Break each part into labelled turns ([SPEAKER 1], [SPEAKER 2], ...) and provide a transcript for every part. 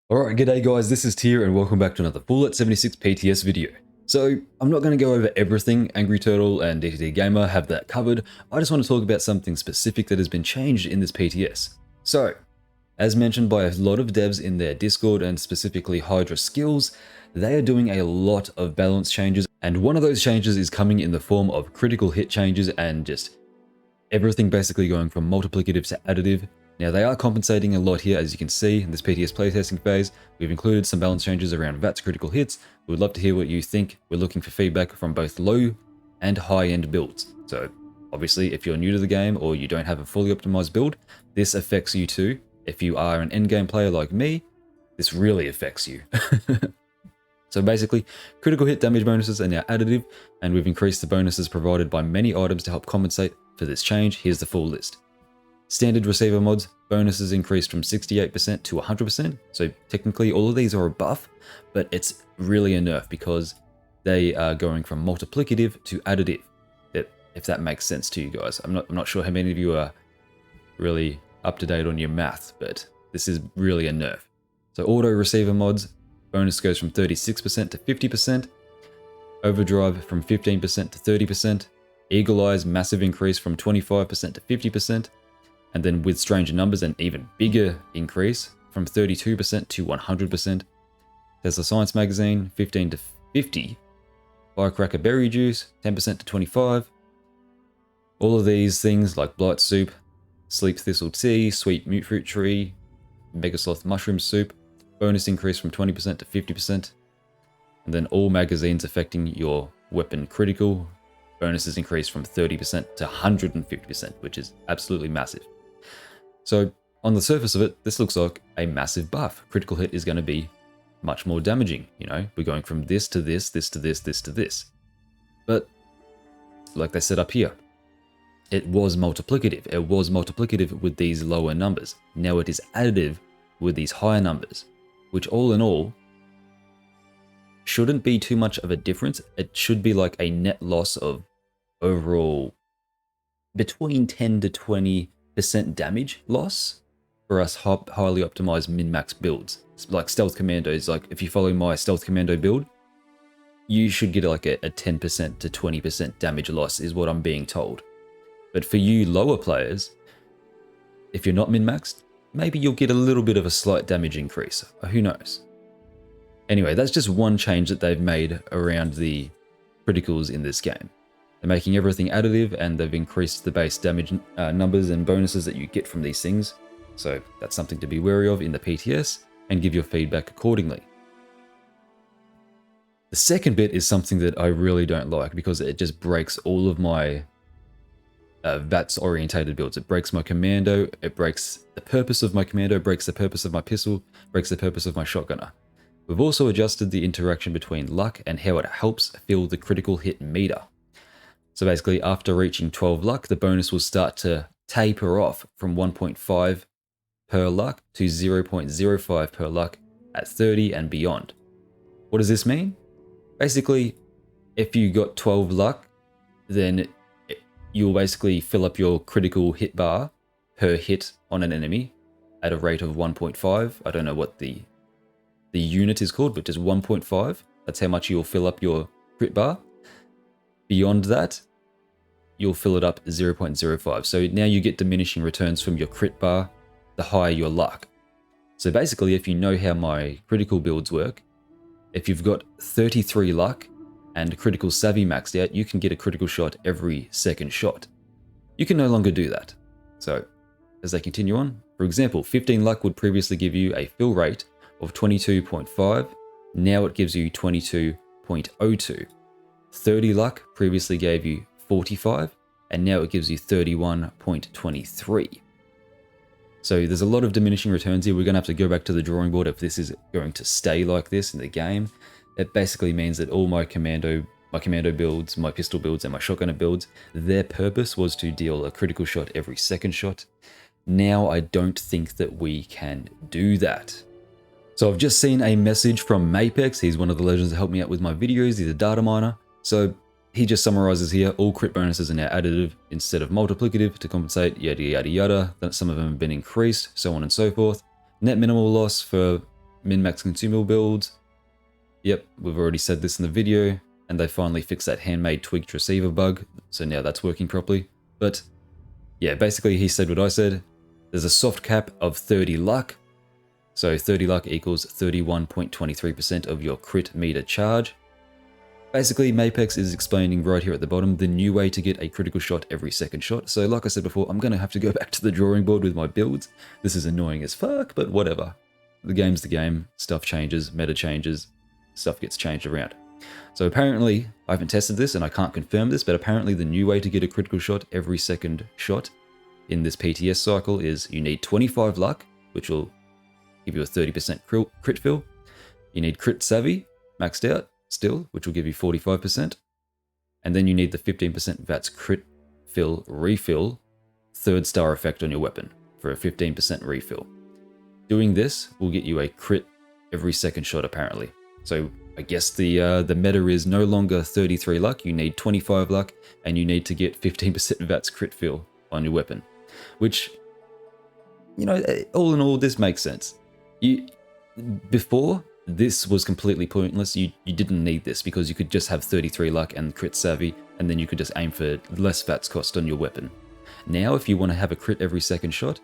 [SPEAKER 1] Alright, g'day guys, this is Tier and welcome back to another Full at 76 PTS video. So, I'm not going to go over everything. Angry Turtle and DTD Gamer have that covered. I just want to talk about something specific that has been changed in this PTS. So, as mentioned by a lot of devs in their Discord and specifically Hydra Skills, they are doing a lot of balance changes, and one of those changes is coming in the form of critical hit changes and just everything basically going from multiplicative to additive. Now they are compensating a lot here, as you can see in this PTS playtesting phase. We've included some balance changes around VATS critical hits. We would love to hear what you think. We're looking for feedback from both low and high end builds. So obviously if you're new to the game or you don't have a fully optimized build, this affects you too. If you are an endgame player like me, this really affects you. So basically, critical hit damage bonuses are now additive, and we've increased the bonuses provided by many items to help compensate for this change. Here's the full list. Standard receiver mods, bonuses increased from 68% to 100%, so technically all of these are a buff, but it's really a nerf because they are going from multiplicative to additive, if that makes sense to you guys. I'm not sure how many of you are really up to date on your math, but this is really a nerf. So auto receiver mods, bonus goes from 36% to 50%, overdrive from 15% to 30%, eagle eyes, massive increase from 25% to 50%, and then with stranger numbers, an even bigger increase from 32% to 100%. Tesla Science Magazine, 15 to 50. Firecracker Berry Juice, 10% to 25. All of these things like Blight Soup, Sleep Thistle Tea, Sweet Mute Fruit Tree, Mega Sloth Mushroom Soup, bonus increase from 20% to 50%. And then all magazines affecting your weapon critical, bonuses increase from 30% to 150%, which is absolutely massive. So on the surface of it, this looks like a massive buff. Critical hit is going to be much more damaging. You know, we're going from this to this, this to this, this to this. But like they said up here, it was multiplicative. It was multiplicative with these lower numbers. Now it is additive with these higher numbers, which all in all shouldn't be too much of a difference. It should be like a net loss of overall between 10 to 20% damage loss for us highly optimized min-max builds. It's like Stealth Commandos, like if you follow my Stealth Commando build, you should get like a 10% to 20% damage loss is what I'm being told. But for you lower players, if you're not min-maxed, maybe you'll get a little bit of a slight damage increase. Who knows? Anyway, that's just one change that they've made around the criticals in this game. They're making everything additive, and they've increased the base damage numbers and bonuses that you get from these things. So that's something to be wary of in the PTS, and give your feedback accordingly. The second bit is something that I really don't like because it just breaks all of my VATS orientated builds. It breaks my commando, it breaks the purpose of my commando, breaks the purpose of my pistol, breaks the purpose of my shotgunner. We've also adjusted the interaction between luck and how it helps fill the critical hit meter. So basically, after reaching 12 luck, the bonus will start to taper off from 1.5 per luck to 0.05 per luck at 30 and beyond. What does this mean? Basically, if you got 12 luck, then you'll basically fill up your critical hit bar per hit on an enemy at a rate of 1.5. I don't know what the unit is called, but just 1.5. That's how much you'll fill up your crit bar. Beyond that, you'll fill it up 0.05. So now you get diminishing returns from your crit bar, the higher your luck. So basically, if you know how my critical builds work, if you've got 33 luck and critical savvy maxed out, you can get a critical shot every second shot. You can no longer do that. So as they continue on, for example, 15 luck would previously give you a fill rate of 22.5. Now it gives you 22.02. 30 luck previously gave you 45, and now it gives you 31.23. So there's a lot of diminishing returns here. We're going to have to go back to the drawing board if this is going to stay like this in the game. It basically means that all my commando builds, my pistol builds, and my shotgunner builds, their purpose was to deal a critical shot every second shot. Now I don't think that we can do that. So I've just seen a message from Mapex. He's one of the legends that helped me out with my videos. He's a data miner. So he just summarizes here, all crit bonuses are now additive instead of multiplicative to compensate, yada yada yada. Some of them have been increased, so on and so forth. Net minimal loss for min-max consumable builds. Yep, we've already said this in the video, and they finally fixed that handmade tweaked receiver bug, so now that's working properly. But yeah, basically he said what I said. There's a soft cap of 30 luck. So 30 luck equals 31.23% of your crit meter charge. Basically, Mapex is explaining right here at the bottom the new way to get a critical shot every second shot. So like I said before, I'm going to have to go back to the drawing board with my builds. This is annoying as fuck, but whatever. The game's the game, stuff changes, meta changes, stuff gets changed around. So apparently, I haven't tested this and I can't confirm this, but apparently the new way to get a critical shot every second shot in this PTS cycle is you need 25 luck, which will give you a 30% crit fill. You need crit savvy, maxed out still, which will give you 45%. And then you need the 15% VATS crit fill refill, 3rd star effect on your weapon for a 15% refill. Doing this will get you a crit every second shot apparently. So I guess the meta is no longer 33 luck, you need 25 luck, and you need to get 15% VATS crit fill on your weapon. Which, you know, all in all, this makes sense. Before, this was completely pointless. You didn't need this because you could just have 33 luck and crit savvy, and then you could just aim for less VATS cost on your weapon. Now, if you want to have a crit every second shot,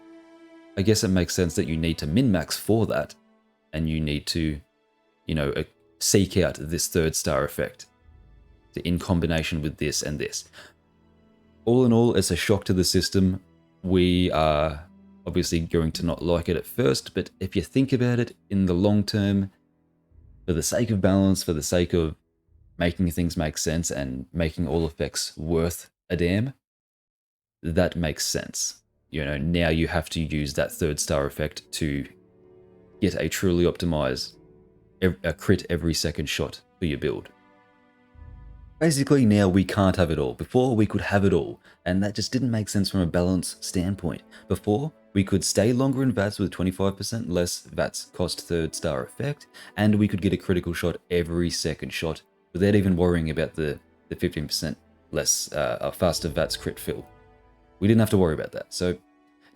[SPEAKER 1] I guess it makes sense that you need to min-max for that, and you need to, you know, seek out this 3rd star effect in combination with this and this. All in all, it's a shock to the system. We are obviously going to not like it at first, but if you think about it in the long term, for the sake of balance, for the sake of making things make sense and making all effects worth a damn, that makes sense. You know, now you have to use that 3rd star effect to get a truly optimized a crit every second shot for your build. Basically, now we can't have it all. Before, we could have it all, and that just didn't make sense from a balance standpoint. Before, we could stay longer in VATS with 25% less VATS cost 3rd star effect, and we could get a critical shot every second shot without even worrying about the 15% less faster VATS crit fill. We didn't have to worry about that. So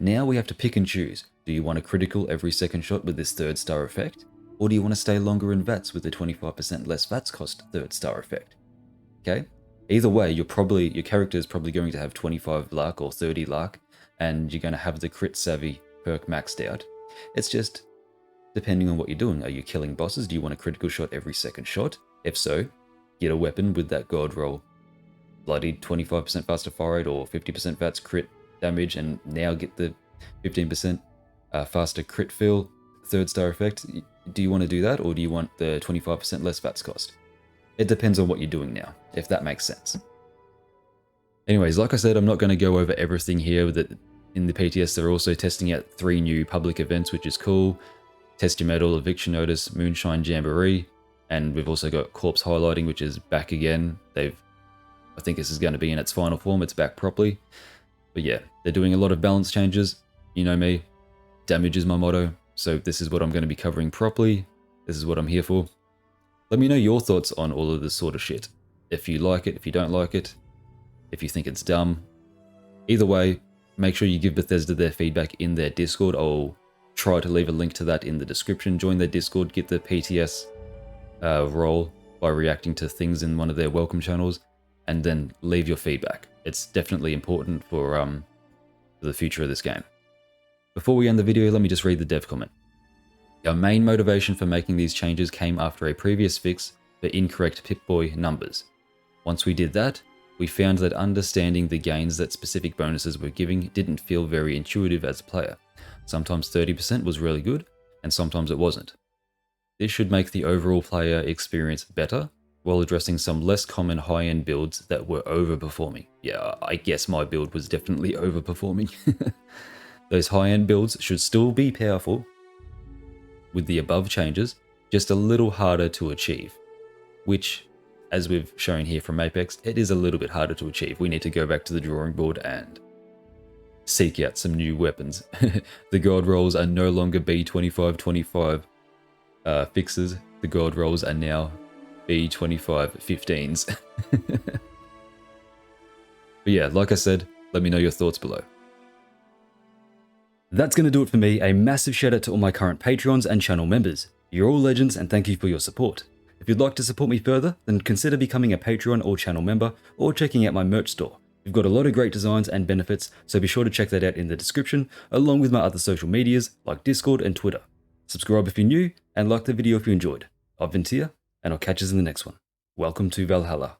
[SPEAKER 1] now we have to pick and choose. Do you want a critical every second shot with this 3rd star effect, or do you want to stay longer in VATS with the 25% less VATS cost 3rd star effect? Okay? Either way, your character is probably going to have 25 luck or 30 luck, and you're going to have the crit savvy perk maxed out. It's just depending on what you're doing. Are you killing bosses? Do you want a critical shot every second shot? If so, get a weapon with that god roll. Bloodied 25% faster fire rate or 50% VATS crit damage, and now get the 15% faster crit fill 3rd star effect. Do you want to do that, or do you want the 25% less VATS cost? It depends on what you're doing now, if that makes sense. Anyways, like I said, I'm not going to go over everything here. In the PTS, they're also testing out 3 new public events, which is cool. Test Your Metal, Eviction Notice, Moonshine Jamboree, and we've also got Corpse Highlighting, which is back again. I think this is going to be in its final form. It's back properly. But yeah, they're doing a lot of balance changes. You know me, damage is my motto. So this is what I'm going to be covering properly. This is what I'm here for. Let me know your thoughts on all of this sort of shit. If you like it, if you don't like it, if you think it's dumb. Either way, make sure you give Bethesda their feedback in their Discord. I'll try to leave a link to that in the description. Join their Discord, get the PTS role by reacting to things in one of their welcome channels, and then leave your feedback. It's definitely important for the future of this game. Before we end the video, let me just read the dev comment. Our main motivation for making these changes came after a previous fix for incorrect Pip-Boy numbers. Once we did that, we found that understanding the gains that specific bonuses were giving didn't feel very intuitive as a player. Sometimes 30% was really good, and sometimes it wasn't. This should make the overall player experience better, while addressing some less common high-end builds that were overperforming. Yeah, I guess my build was definitely overperforming. Those high-end builds should still be powerful, with the above changes, just a little harder to achieve. Which, as we've shown here from Apex, it is a little bit harder to achieve. We need to go back to the drawing board and seek out some new weapons. The god rolls are no longer B25-25 fixes. The god rolls are now B25-15s. But yeah, like I said, let me know your thoughts below. That's going to do it for me. A massive shout out to all my current Patreons and channel members. You're all legends and thank you for your support. If you'd like to support me further, then consider becoming a Patreon or channel member or checking out my merch store. We've got a lot of great designs and benefits, so be sure to check that out in the description, along with my other social medias like Discord and Twitter. Subscribe if you're new, and like the video if you enjoyed. I've been Tia, and I'll catch you in the next one. Welcome to Valhalla.